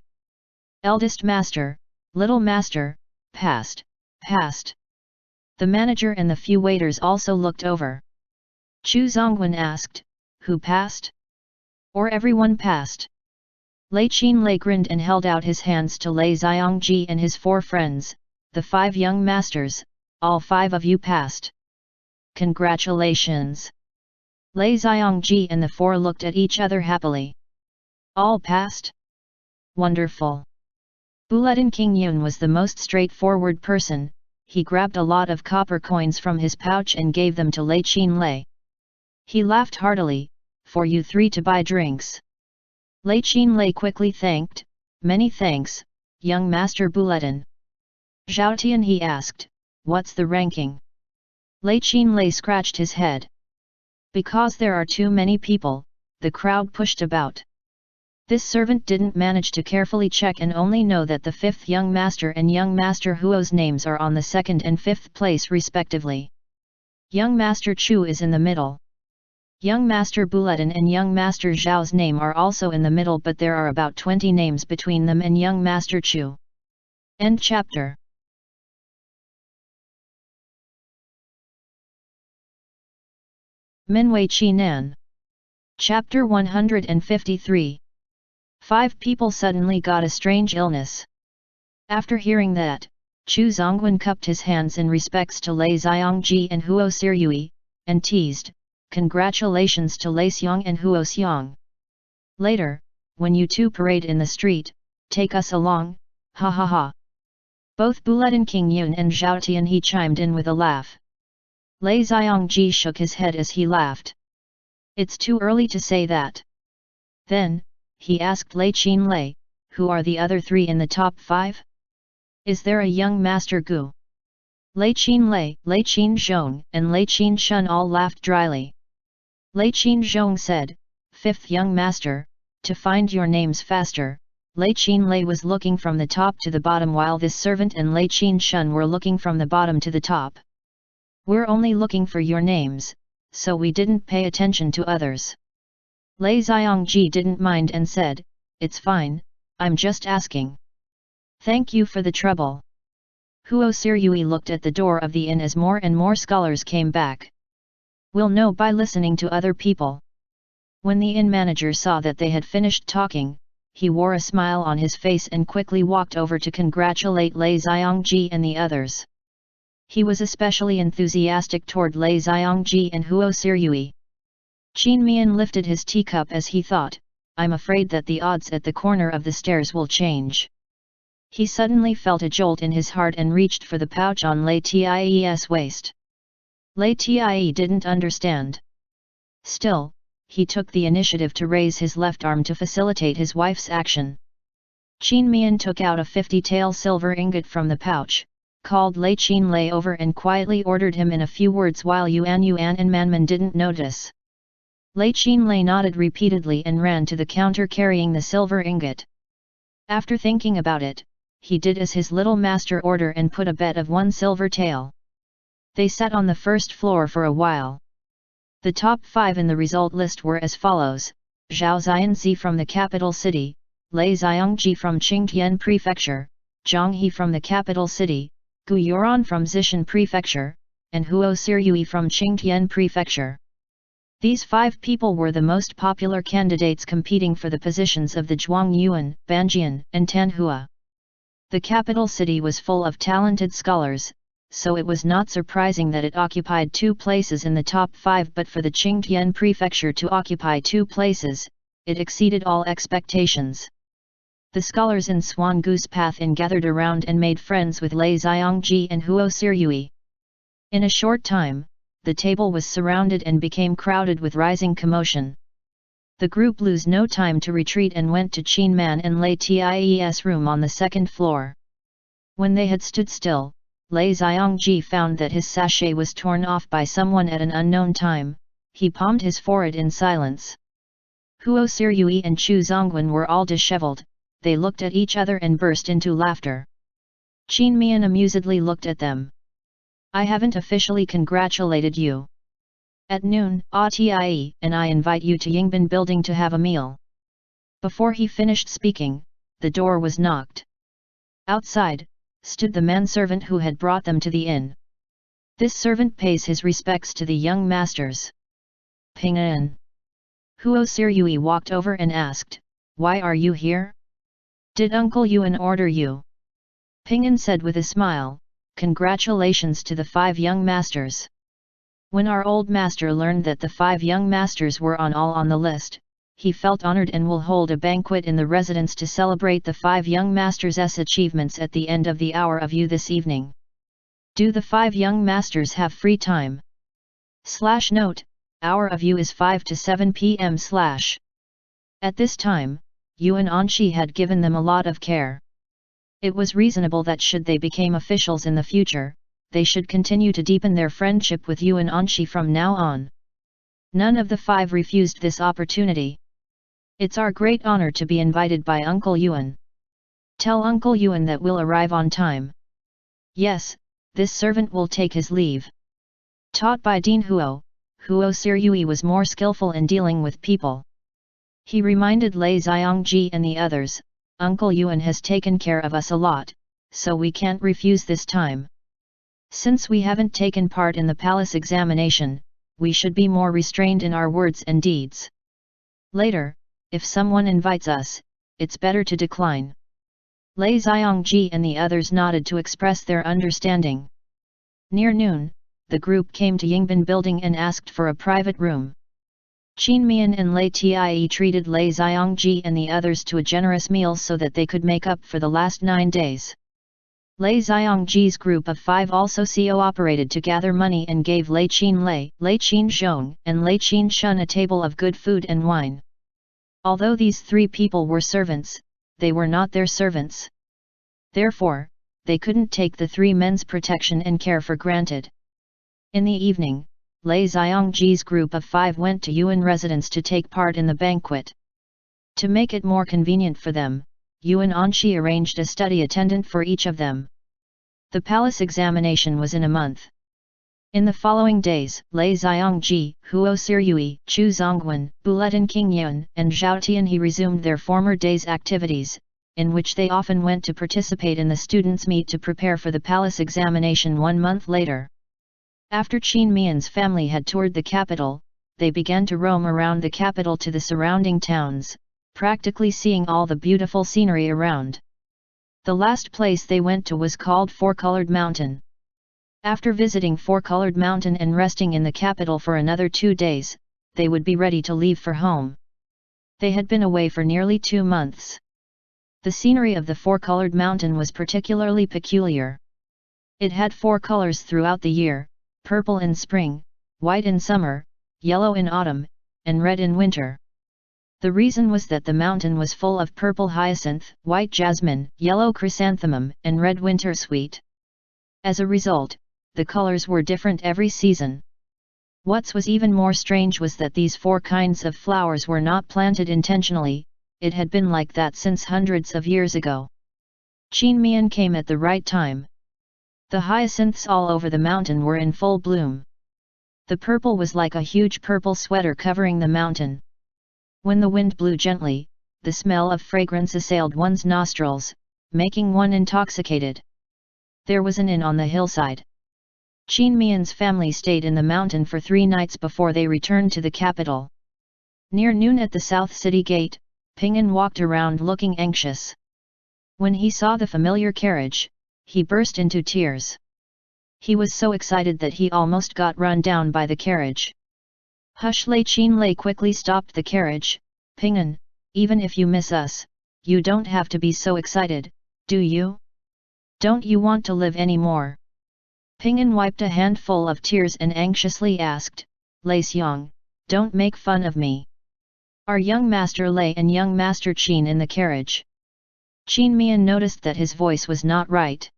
Eldest master, little master, passed, passed. The manager and the few waiters also looked over. Chu Zongwen asked, who passed? Or everyone passed? Lei Qin Lei grinned and held out his hands to Lei Xiongji and his 4 friends, the 5 young masters, all 5 of you passed. Congratulations! Lei Xiongji and the 4 looked at each other happily. All passed? Wonderful! Buletin King Yun was the most straightforward person. He grabbed a lot of copper coins from his pouch and gave them to Lei Qin Lei. He laughed heartily, for you 3 to buy drinks. Lei Qin Lei quickly thanked, many thanks, young master Buletin. Zhao Tian he asked, what's the ranking? Lei Qin Lei scratched his head. Because there are too many people, the crowd pushed about. This servant didn't manage to carefully check and only know that the 5th young master and young master Huo's names are on the 2nd and 5th place respectively. Young master Chu is in the middle. Young master Buletin and young master Zhao's name are also in the middle, but there are about 20 names between them and young master Chu. End chapter. Minwei Qi Nan. Chapter 153. 5 people suddenly got a strange illness. After hearing that, Chu Zongwen cupped his hands in respects to Lei Xiongji and Huo Siryui, and teased, congratulations to Lei Xiong and Huo Xiong. Later, when you 2 parade in the street, take us along, ha ha ha. Both Buletin King Yun and Zhao Tian he chimed in with a laugh. Lei Xiongji shook his head as he laughed. It's too early to say that. Then, he asked Lei Qin Lei, who are the other 3 in the top 5? Is there a young master Gu? Lei Qin Lei, Lei Qin Zhong and Lei Qin Shun all laughed dryly. Lei Qin Zhong said, 5th young master, to find your names faster. Lei Qin Lei was looking from the top to the bottom while this servant and Lei Qin Shun were looking from the bottom to the top. We're only looking for your names, so we didn't pay attention to others. Lei Xiongji didn't mind and said, it's fine, I'm just asking. Thank you for the trouble. Huo Siryui looked at the door of the inn as more and more scholars came back. We'll know by listening to other people. When the inn manager saw that they had finished talking, he wore a smile on his face and quickly walked over to congratulate Lei Xiongji and the others. He was especially enthusiastic toward Lei Xiongji and Huo Siryui. Qin Mian lifted his teacup as he thought, I'm afraid that the odds at the corner of the stairs will change. He suddenly felt a jolt in his heart and reached for the pouch on Lei Tie's waist. Lei Tie didn't understand. Still, he took the initiative to raise his left arm to facilitate his wife's action. Qin Mian took out a 50-tael silver ingot from the pouch, called Lei Qinlei over and quietly ordered him in a few words while Yuan and Manman didn't notice. Lei Qinlei nodded repeatedly and ran to the counter carrying the silver ingot. After thinking about it, he did as his little master ordered and put a bet of 1 silver tael. They sat on the first floor for a while. The top 5 in the result list were as follows: Zhao Xianzi from the capital city, Lei Xiongji from Qingtian Prefecture, Zhang He from the capital city, Gu Yuran from Zishan Prefecture, and Huo Sirui from Qingtian Prefecture. These 5 people were the most popular candidates competing for the positions of the Zhuangyuan, Banjian, and Tanhua. The capital city was full of talented scholars, so it was not surprising that it occupied 2 places in the top 5, but for the Qingtian Prefecture to occupy 2 places, it exceeded all expectations. The scholars in Swan Goose Path Inn gathered around and made friends with Lei Xiongji and Huo Sirui. In a short time, the table was surrounded and became crowded with rising commotion. The group lose no time to retreat and went to Qin Man and Lei Tie's room on the 2nd floor. When they had stood still, Lei Xiongji found that his sachet was torn off by someone at an unknown time. He palmed his forehead in silence. Huo Sirui and Chu Zongwen were all disheveled. They looked at each other and burst into laughter. Qin Mian amusedly looked at them. I haven't officially congratulated you. At noon, Tie and I invite you to Yingbin building to have a meal. Before he finished speaking, the door was knocked. Outside, stood the manservant who had brought them to the inn. This servant pays his respects to the young masters. Ping An. Huo Sirui walked over and asked, why are you here? Did Uncle Yuan order you? Ping An said with a smile, congratulations to the 5 young masters. When our old master learned that the 5 young masters were all on the list, he felt honored and will hold a banquet in the residence to celebrate the 5 young masters' achievements at the end of the hour of you this evening. Do the 5 young masters have free time? /note, hour of you is 5 to 7 p.m. / At this time, Yuan Anshi had given them a lot of care. It was reasonable that should they become officials in the future, they should continue to deepen their friendship with Yuan Anshi from now on. None of the 5 refused this opportunity. It's our great honor to be invited by Uncle Yuan. Tell Uncle Yuan that we'll arrive on time. Yes, this servant will take his leave. Taught by Dean Huo Sirui was more skillful in dealing with people. He reminded Lei Xiongji and the others, Uncle Yuan has taken care of us a lot, so we can't refuse this time. Since we haven't taken part in the palace examination, we should be more restrained in our words and deeds. Later, if someone invites us, it's better to decline. Lei Xiongji and the others nodded to express their understanding. Near noon, the group came to Yingbin building and asked for a private room. Qin Mian and Lei Tie treated Lei Xiongji and the others to a generous meal so that they could make up for the last 9 days. Lei Xiongji's group of 5 also cooperated to gather money and gave Lei Qinlei, Lei Qinzhong, and Lei Qinshun a table of good food and wine. Although these 3 people were servants, they were not their servants. Therefore, they couldn't take the 3 men's protection and care for granted. In the evening, Lei Xiongji's group of 5 went to Yuan residence to take part in the banquet. To make it more convenient for them, Yuan Anshi arranged a study attendant for each of them. The palace examination was in a month. In the following days, Lei Xiongji, Huo Sirui, Chu Zongwen, Buletin Qingyun, and Zhao Tianhe resumed their former day's activities, in which they often went to participate in the students' meet to prepare for the palace examination 1 month later. After Qin Mian's family had toured the capital, they began to roam around the capital to the surrounding towns, practically seeing all the beautiful scenery around. The last place they went to was called Four-Colored Mountain. After visiting Four-Colored Mountain and resting in the capital for another 2 days, they would be ready to leave for home. They had been away for nearly 2 months. The scenery of the Four-Colored Mountain was particularly peculiar. It had 4 colors throughout the year: purple in spring, white in summer, yellow in autumn, and red in winter. The reason was that the mountain was full of purple hyacinth, white jasmine, yellow chrysanthemum, and red wintersweet. As a result, the colors were different every season. What was even more strange was that these 4 kinds of flowers were not planted intentionally, it had been like that since hundreds of years ago. Mian came at the right time. The hyacinths all over the mountain were in full bloom. The purple was like a huge purple sweater covering the mountain. When the wind blew gently, the smell of fragrance assailed one's nostrils, making one intoxicated. There was an inn on the hillside. Mian's family stayed in the mountain for 3 nights before they returned to the capital. Near noon at the South City Gate, Ping'an walked around looking anxious. When he saw the familiar carriage, he burst into tears. He was so excited that he almost got run down by the carriage. Hush! Lei quickly stopped the carriage. Ping'an, even if you miss us, you don't have to be so excited, do you? Don't you want to live anymore? Ping'an wiped a handful of tears and anxiously asked, Lei Xiang, don't make fun of me. Are young Master Lei and young Master Qin in the carriage? Mian noticed that his voice was not right.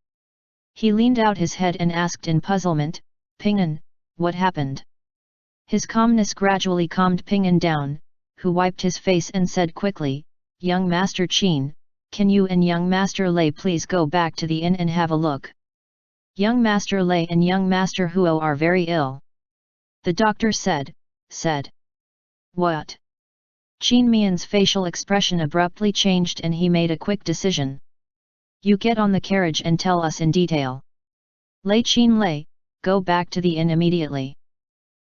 He leaned out his head and asked in puzzlement, Ping'an, what happened? His calmness gradually calmed Ping'an down, who wiped his face and said quickly, Young Master Qin, can you and young Master Lei please go back to the inn and have a look? Young Master Lei and young Master Huo are very ill. The doctor said. What? Mian's facial expression abruptly changed and he made a quick decision. You get on the carriage and tell us in detail. Lei, go back to the inn immediately.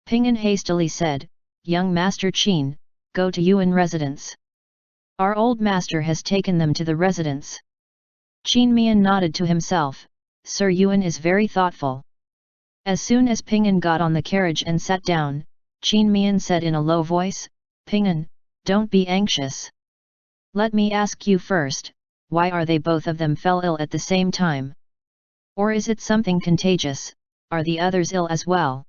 Ping'an hastily said, Young Master Qin, go to Yuan residence. Our old master has taken them to the residence. Mian nodded to himself, Sir Yuan is very thoughtful. As soon as Ping'an got on the carriage and sat down, Mian said in a low voice, Ping'an, don't be anxious. Let me ask you first, why are they both of them fell ill at the same time? Or is it something contagious, are the others ill as well?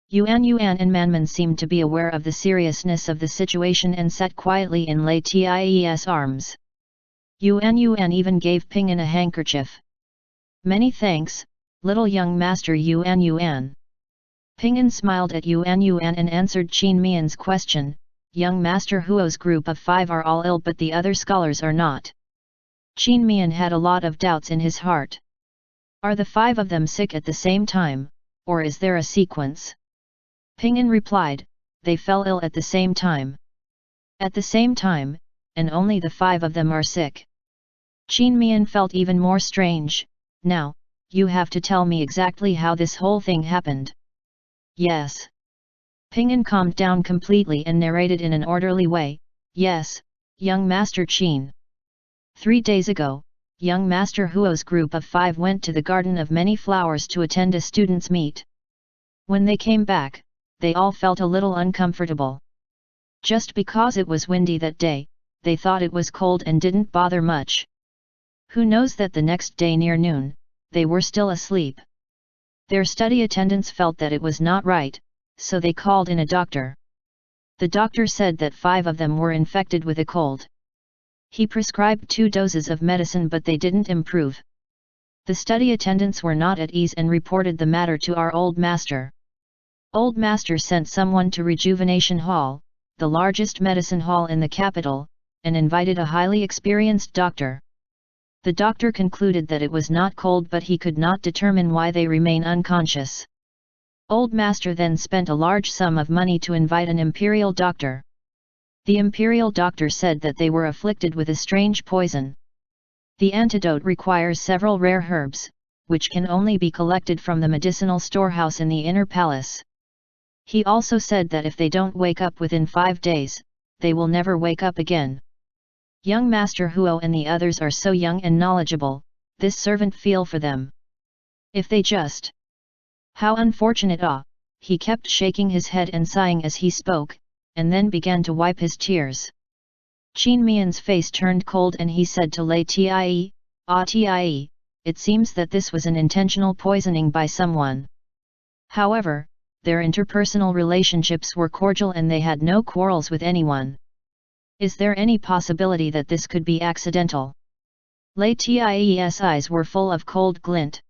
Yuan and Manman seemed to be aware of the seriousness of the situation and sat quietly in Lei Tie's arms. Yuan even gave Ping'an a handkerchief. Many thanks, little young Master Yuan. Ping'an smiled at Yuan and answered Mian's question, Young Master Huo's group of 5 are all ill but the other scholars are not. Mian had a lot of doubts in his heart. Are the 5 of them sick at the same time, or is there a sequence? Ping'an replied, they fell ill at the same time. At the same time, and only the 5 of them are sick. Mian felt even more strange. Now, you have to tell me exactly how this whole thing happened. Yes. Ping'an calmed down completely and narrated in an orderly way, Yes, young Master Qin. 3 days ago, young Master Huo's group of 5 went to the Garden of Many Flowers to attend a students' meet. When they came back, they all felt a little uncomfortable. Just because it was windy that day, they thought it was cold and didn't bother much. Who knows that the next day near noon, they were still asleep. Their study attendants felt that it was not right, so they called in a doctor. The doctor said that 5 of them were infected with a cold. He prescribed 2 doses of medicine but they didn't improve. The study attendants were not at ease and reported the matter to our old master. Old master sent someone to Rejuvenation Hall, the largest medicine hall in the capital, and invited a highly experienced doctor. The doctor concluded that it was not cold but he could not determine why they remain unconscious. Old master then spent a large sum of money to invite an imperial doctor. The imperial doctor said that they were afflicted with a strange poison. The antidote requires several rare herbs, which can only be collected from the medicinal storehouse in the inner palace. He also said that if they don't wake up within 5 days, they will never wake up again. Young Master Huo and the others are so young and knowledgeable, this servant feel for them. If they just... How unfortunate he kept shaking his head and sighing as he spoke, and then began to wipe his tears. Mian's face turned cold and he said to Lei Tie, Tie, it seems that this was an intentional poisoning by someone. However, their interpersonal relationships were cordial and they had no quarrels with anyone. Is there any possibility that this could be accidental? Lei Tie's eyes were full of cold glint.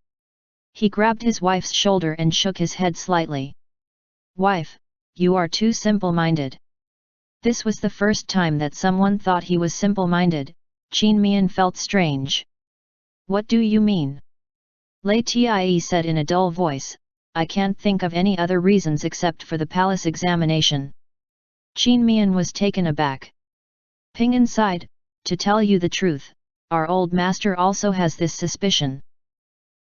He grabbed his wife's shoulder and shook his head slightly. Wife, you are too simple-minded. This was the first time that someone thought he was simple-minded. Qin Mian felt strange. What do you mean? LIAN said in a dull voice, I can't think of any other reasons except for the palace examination. Qin Mian was taken aback. Ping sighed, to tell you the truth, our old master also has this suspicion.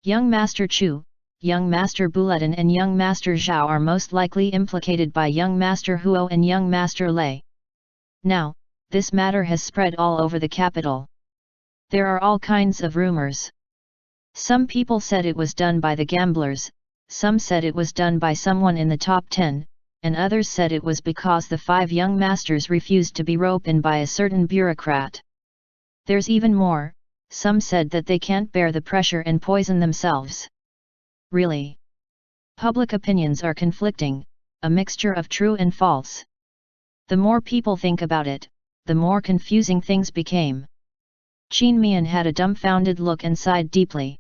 Young Master Chu, Young Master Bulletin and Young Master Zhao are most likely implicated by Young Master Huo and Young Master Lei. Now, this matter has spread all over the capital. There are all kinds of rumors. Some people said it was done by the gamblers, some said it was done by someone in the top 10, and others said it was because the 5 young masters refused to be roped in by a certain bureaucrat. There's even more, some said that they can't bear the pressure and poison themselves. Really? Public opinions are conflicting, a mixture of true and false. The more people think about it, the more confusing things became. Qin Mian had a dumbfounded look and sighed deeply.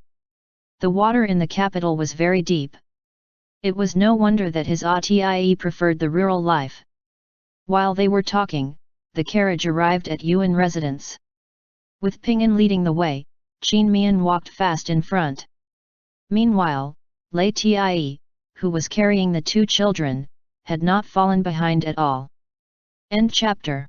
The water in the capital was very deep. It was no wonder that his Atie preferred the rural life. While they were talking, the carriage arrived at Yuan residence. With Ping'an leading the way, Qin Mian walked fast in front. Meanwhile, LIAN, who was carrying the 2 children, had not fallen behind at all. End chapter.